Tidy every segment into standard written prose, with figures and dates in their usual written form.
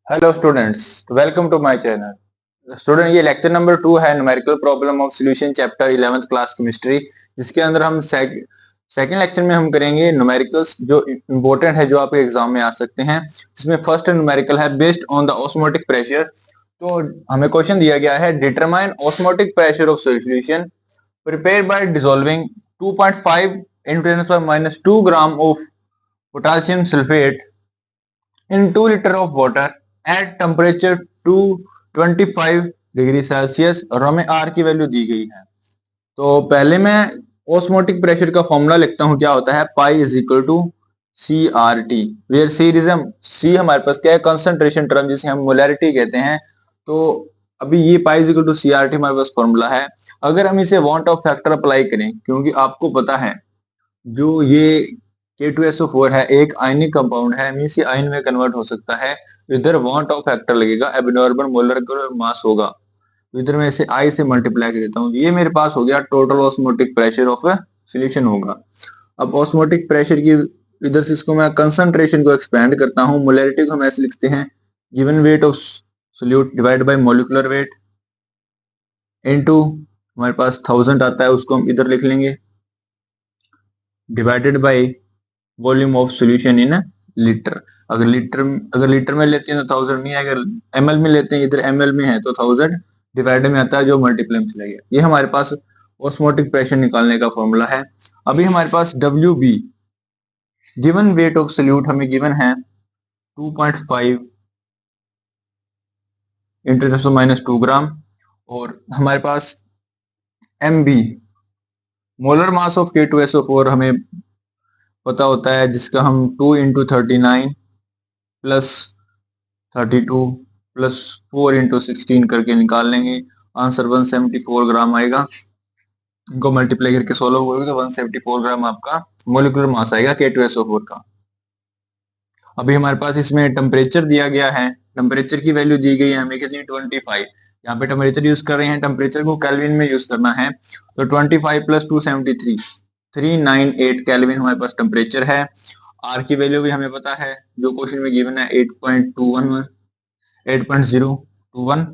Hello students, welcome to my channel. Student, ये lecture number 2 है, numerical problem of solution chapter 11th class chemistry, जिसके अंदर हम second lecture में हम करेंगे न्यूमेरिकल्स जो इंपॉर्टेंट है, जो आपके एग्जाम में आ सकते हैं। जिसमें फर्स्ट न्यूमेरिकल है based on the osmotic pressure. तो हमें क्वेश्चन दिया गया है, determine osmotic pressure of solution prepared by dissolving 2.5 × 10⁻² gram of potassium sulphate in 2 liter of water at temperature 225 degree Celsius और हमें R की वैल्यू दी गई है। तो पहले मैं ऑस्मोटिक प्रेशर का फॉर्मूला लिखता हूं, क्या होता है, pi is equal to C R T, where C हमारे पास क्या है, कंसंट्रेशन टर्म, जिसे हम मोलैरिटी कहते हैं। तो अभी ये pi is equal to C R T हमारे पास फॉर्मूला है। अगर हम इसे वांट ऑफ फैक्टर अप्लाई करें, क्योंकि आपको पता है जो ये K2SO4 है एक आयनिक कंपाउंड है, मींस ये आयन में कन्वर्ट हो सकता है। इधर वांट ऑफ फैक्टर लगेगा, एब्नॉर्मल मोलर मास होगा, तो इधर मैं इसे I से मल्टीप्लाई कर देता हूँ। ये मेरे पास हो गया total osmotic pressure of solution होगा। अब ऑस्मोटिक प्रेशर की इधर से इसको मैं कंसंट्रेशन को एक्सपेंड करता हूँ, मोलैरिटी को हम ऐसे लिखते हैं, given weight of solute divide by molecular weight into हमारे पास 1000 आता है, उसको हम इधर लिख लेंगे, divided by volume of solution in litre. अगर लीटर में लेते हैं तो 1000 नहीं है, अगर ml में लेते हैं, इधर ml में है तो 1000 डिवाइड में आता है, जो मल्टीप्लाई में चला गया। ये हमारे पास ऑस्मोटिक प्रेशर निकालने का फॉर्मूला है। अभी हमारे पास WB given weight of solute हमें गिवन है 2.5 × 10⁻² ग्राम, और हमारे पास MB molar mass of K2SO4 हमें पता होता है, जिसका हम 2 × 39 प्लस 32 प्लस 4 × 16 करके निकाल लेंगे। आंसर 174 ग्राम आएगा। इनको मल्टीप्लाई करके सोल्व करोगे तो 174 ग्राम आपका मोलिकुलर मास आएगा K2SO4 का। अभी हमारे पास इसमें टेम्परेचर दिया गया है, टेम्परेचर की वैल्यू दी गई है हमें कितनी, 25। यहाँ पे टेम्परेचर यूज कर रहे हैं, टेम्परेचर को केल्विन में यूज करना है, तो 25 प्लस 273 398 केल्विन हमारे पास टेम्परेचर है। आर की वैल्यू भी हमें पता है, जो क्वेश्चन में गिवन है 8.021,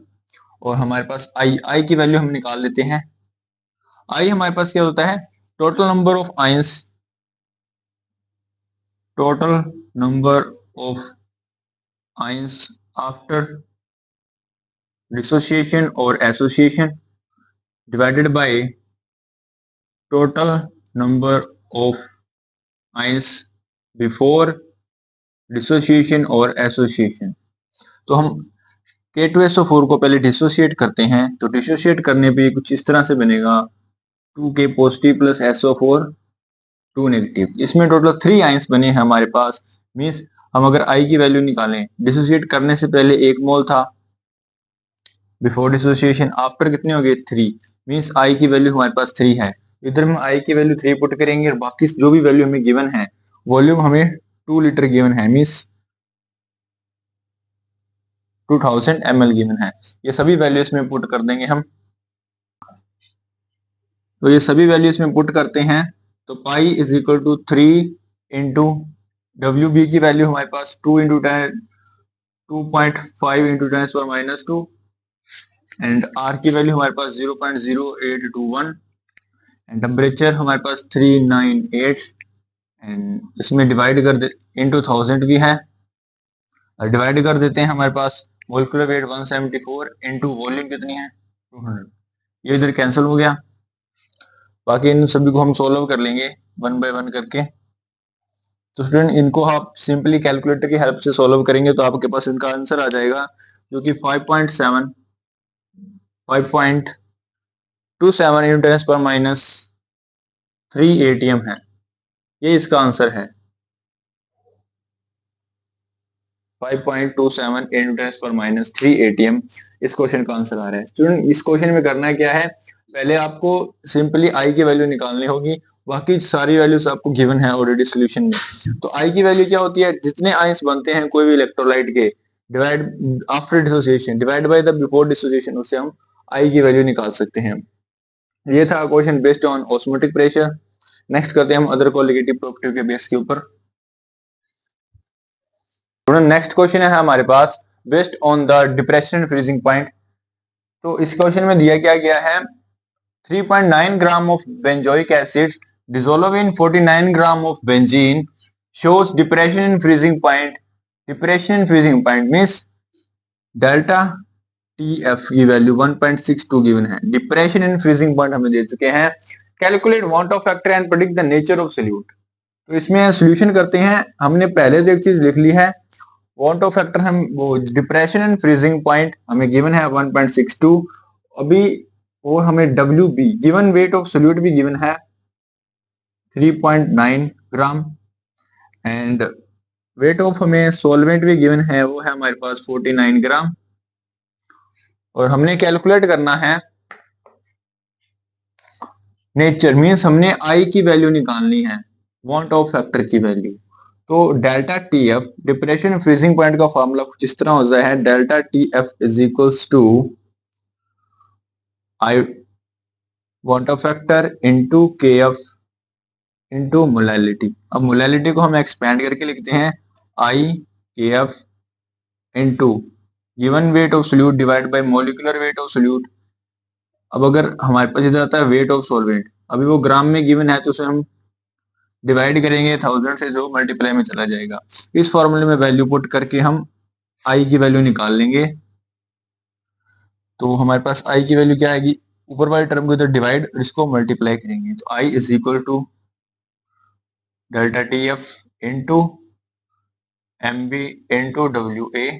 और हमारे पास आई की वैल्यू हम निकाल लेते हैं। आई हमारे पास क्या होता है, total number of ions, total number of ions after dissociation और association divided by total number of ions before dissociation और एसोसिएशन। तो हम K2SO4 को पहले डिसोसिएट करते हैं, तो डिसोसिएट करने पे कुछ इस तरह से बनेगा, 2K positive plus SO4 2 negative. इसमें टोटल 3 आयंस बने हैं हमारे पास। मींस हम अगर I की वैल्यू निकालें, डिसोसिएट करने से पहले 1 मोल था, बिफोर डिसोसिएशन आफ्टर कितने हो गए, 3। मींस I की वैल्यू हमारे पास 3 है। इधर हम I की वैल्यू 3 पुट करेंगे, और बाकी जो भी वैल्यू हमें गिवन है, वॉल्यूम हमें 2 लीटर गिवन है, मींस 2000 ml गिवन है। ये सभी वैल्यू इसमें पुट कर देंगे हम। तो ये सभी वैल्यू इसमें पुट करते हैं, तो pi is equal to 3 into WB की वैल्यू हमारे पास 2 इंटू 10 2.5 इंटू 10⁻², एंड R की वैल्यू हमारे पास 0.0821, एंड टेम्परेचर हमारे पास 398, एंड इसमें डिवाइड कर दे इंटू 1000 भी है, डिवाइड कर देते हैं, हमारे पास मोलिकुलर वेट 174 इंटू वॉल्यूम कितनी है 200। ये इधर कैंसिल हो गया। बाकी इन सभी को हम सोल्व कर लेंगे 1 बाय 1 करके। तो स्टूडेंट, इनको आप सिंपली कैलकुलेटर की हेल्प से सोल्व करेंगे तो आपके पास इनका आंसर आ जाएगा, जो कि 5.27 इंटू 10⁻³ ATM है। ये इसका आंसर है, 5.27 इंटू 10⁻³ ATM इस क्वेश्चन का आंसर आ रहा है। स्टूडेंट, इस क्वेश्चन में करना क्या है, पहले आपको सिंपली आई की वैल्यू निकालनी होगी, बाकी सारी वैल्यूज आपको गिवन है ऑलरेडी सॉल्यूशन में। तो आई की वैल्यू क्या होती है, जितने आयंस बनते हैं कोई भी इलेक्ट्रोलाइट के, divide after dissociation divide by the before dissociation, उससे हम आई की वैल्यू निकाल सकते हैं। ये था question based on osmotic pressure. Next करते हैं हम अदर कोलिगेटिव प्रॉपर्टी के बेस के ऊपर। नेक्स्ट क्वेश्चन है हमारे पास, based on the depression and freezing point. तो इस क्वेश्चन में दिया क्या गया है, 3.9 gram of benzoic acid dissolve in 49 gram of benzene shows depression in freezing point. Depression in freezing point means delta TF की वैल्यू 1.62 गिवन है। Depression in freezing point हमें दे चुके हैं। Calculate want Hoff factor and predict the nature of solute. तो इसमें solution करते हैं। हमने पहले जो एक चीज लिख ली है, वांट ऑफ फैक्टर हम वो डिप्रेशन इन फ्रीजिंग पॉइंट हमें गिवन है 1.62। अभी और हमें WB given weight of solute भी गिवन है 3.9 ग्राम एंड वेट ऑफ हमें सॉल्वेंट भी गिवन है, वो है हमारे पास 49 ग्राम। और हमने कैलकुलेट करना है नेचर, मींस हमने आई की वैल्यू निकालनी है, वांट ऑफ फैक्टर की वैल्यू। तो delta TF depression freezing point का फॉर्मूला कुछ इस तरह होता है, delta TF is equals to I van't Hoff factor into KF into molality. अब मोलैलिटी को हम एक्सपेंड करके लिखते हैं IKF इनटू given weight of solute divide by molecular weight of solute. अब अगर हमारे पास इधर आता है वेट ऑफ सॉल्वेंट, अभी वो ग्राम में गिवन है तो उसे हम डिवाइड करेंगे 1000 से, जो मल्टीप्लाई में चला जाएगा। इस फॉर्मूले में वैल्यू पुट करके हम आई की वैल्यू निकाल लेंगे। तो हमारे पास आई की वैल्यू क्या आएगी, ऊपर वाली टर्म को इधर डिवाइड और इसको मल्टीप्लाई करेंगे तो i is equal to delta TF into MB into WA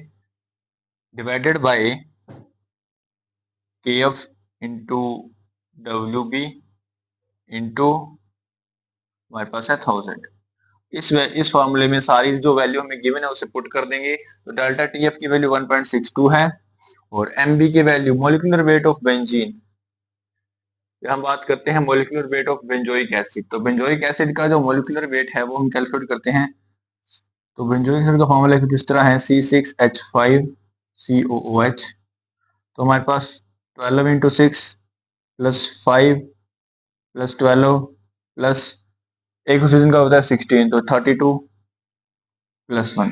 divided by KF into WB into हमारे पास है 1000। इस फॉर्मूले में सारी जो वैल्यू हमें गिवन है उसे पुट कर देंगे। तो डेल्टा TF की वैल्यू 1.62 है और MB की value molecular weight of benzene, हम बात करते हैं molecular weight of benzoic acid. तो बेंजोइक एसिड का जो मॉलिक्यूलर वेट है वो हम कैलकुलेट करते हैं। तो बेंजोइक एसिड का फॉर्मूला किस तरह है, C6H5COOH। तो हमारे पास 12 इंटू 6 प्लस 5 प्लस 12 प्लस एक ऑक्सीजन का होता है 16, तो 32 प्लस 1।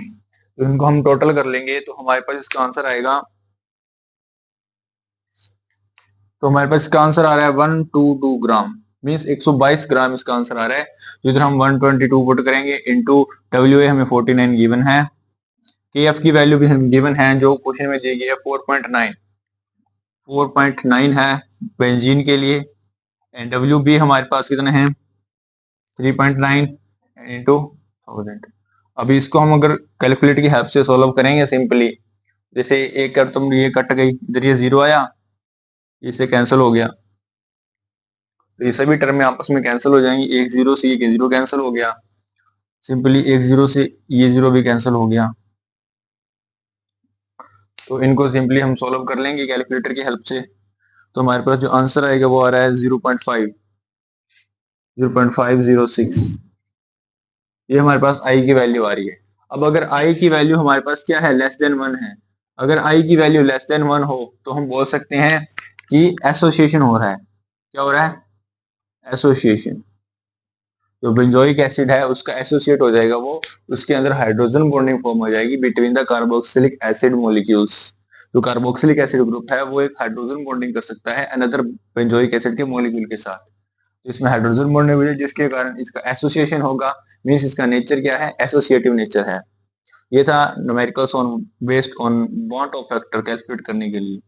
तो इनको हम टोटल कर लेंगे तो हमारे पास इसका आंसर आएगा, तो हमारे पास इसका आंसर आ रहा है 122 ग्राम, मीन्स 122 ग्राम इसका आंसर आ रहा है। तो इधर हम 122 पुट करेंगे इंटू WA हमें 49 गिवन है, KF की वैल्यू भी हमें गिवन है जो क्वेश्चन में दी गई है 4.9 है बेंजीन के लिए, एंड WB हमारे पास कितने हैं 3.9 इंटू 1000। अभी इसको हम अगर कैलकुलेटर की हेल्प से सॉल्व करेंगे सिंपली, जैसे एक कर तुम ये कट गई, इधर ये 0 आया, इससे कैंसिल हो गया, तो ये सभी टर्म आपस में कैंसिल हो जाएंगी। एक 0 से ये 0 कैंसिल हो गया, सिंपली एक 0 से ये 0 भी कैंसिल हो गया। तो इनको सिंपली हम सॉल्व कर लेंगे कैलकुलेटर की हेल्प से। तो हमारे पास जो आंसर आएगा वो आ रहा है 0.506। ये हमारे पास आई की वैल्यू आ रही है। अब अगर आई की वैल्यू हमारे पास क्या है, लेस देन 1 है। अगर आई की वैल्यू लेस देन 1 हो तो हम बोल सकते हैं कि एसोसिएशन हो रहा है। क्या हो रहा है, एसोसिएशन। जो बेंजोइक एसिड है उसका एसोसिएट हो जाएगा वो, उसके अंदर हाइड्रोजन बॉन्डिंग फॉर्म हो जाएगी between the carboxylic acid molecules. जो कार्बोक्सिलिक एसिड ग्रुप है वो एक हाइड्रोजन बॉन्डिंग कर सकता है अनदर बेंजोइक एसिड के मॉलिक्यूल के साथ। तो इसमें हाइड्रोजन बॉन्डिंग हुई है जिसके कारण इसका एसोसिएशन होगा, मींस इसका नेचर क्या है, एसोसिएटिव नेचर है। ये था numericals on based on bond of factor calculate करने के लिए।